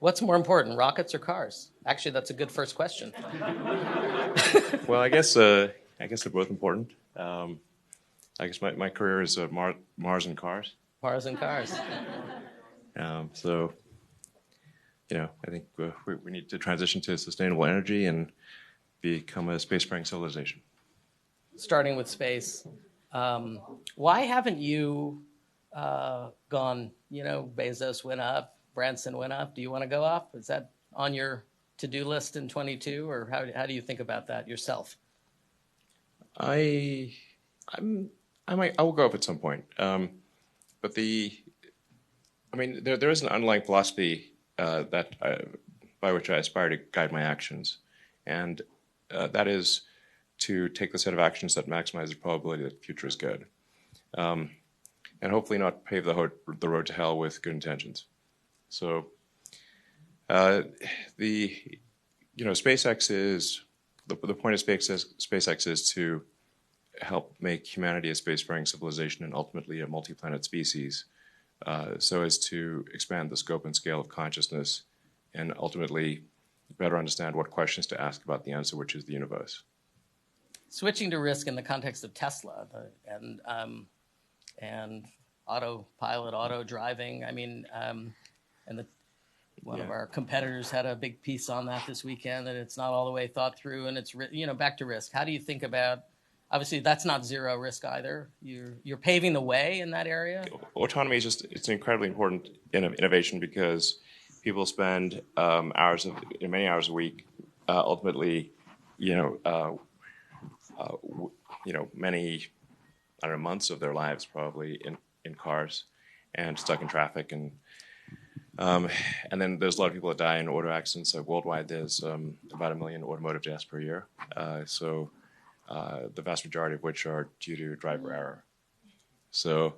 What's more important, rockets or cars? Actually, that's a good first question. Well, I guess they're both important. I guess my career is Mars and cars. Mars and cars. So, I think we need to transition to sustainable energy and become a spacefaring civilization. Starting with space, why haven't you gone? Bezos went up, Branson went up. Do you want to go up? Is that on your to-do list in 22, or how do you think about that yourself? I will go up at some point, but there is an underlying philosophy by which I aspire to guide my actions, and that is to take the set of actions that maximize the probability that the future is good, and hopefully not pave the road to hell with good intentions. So, SpaceX is the point of SpaceX is to help make humanity a spacefaring civilization and ultimately a multi-planet species, so as to expand the scope and scale of consciousness and ultimately better understand what questions to ask about the answer, which is the universe. Switching to risk in the context of Tesla and autopilot, auto driving. One of our competitors had a big piece on that this weekend, that it's not all the way thought through, and it's back to risk. How do you think about? Obviously, that's not zero risk either. You're paving the way in that area. Autonomy is it's an incredibly important innovation because people spend many hours a week, ultimately, many months of their lives probably in cars and stuck in traffic, and then there's a lot of people that die in auto accidents. So worldwide, there's about 1 million automotive deaths per year. So the vast majority of which are due to driver error. So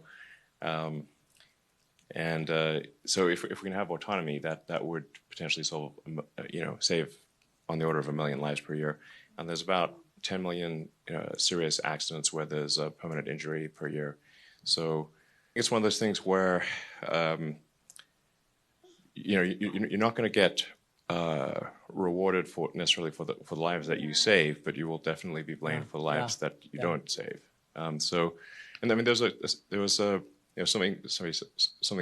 so if we can have autonomy, that would potentially save on the order of 1 million lives per year. And there's about 10 million serious accidents where there's a permanent injury per year. So it's one of those things where you're not going to get rewarded necessarily for the lives that you save, but you will definitely be blamed for the lives that you don't save. There was something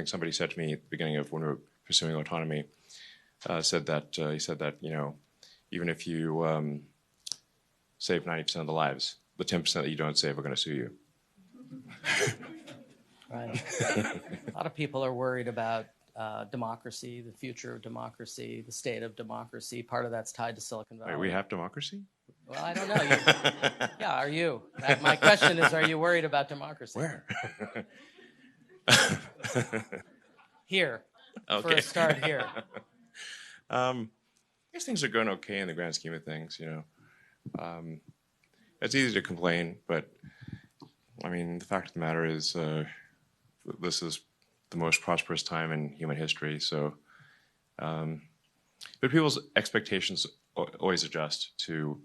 somebody said to me at the beginning of when we were pursuing autonomy. He said that even if you save 90% of the lives, the 10% that you don't save are going to sue you. Right. A lot of people are worried about democracy, the future of democracy, the state of democracy. Part of that's tied to Silicon Valley. Wait, we have democracy? Well, I don't know. Are you? My question is, are you worried about democracy? Where? Here. Okay. For a start here. I guess things are going okay in the grand scheme of things, It's easy to complain, but, the fact of the matter is this is the most prosperous time in human history. So, but people's expectations always adjust to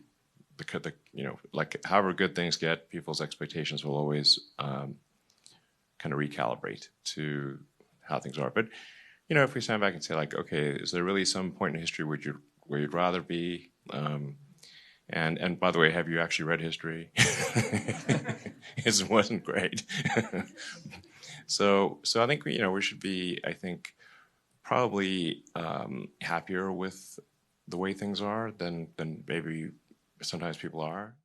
however good things get, people's expectations will always kind of recalibrate to how things are. But, if we stand back and say okay, is there really some point in history where you'd rather be? And by the way, have you actually read history? It wasn't great. So I think we should be, probably happier with the way things are than maybe sometimes people are.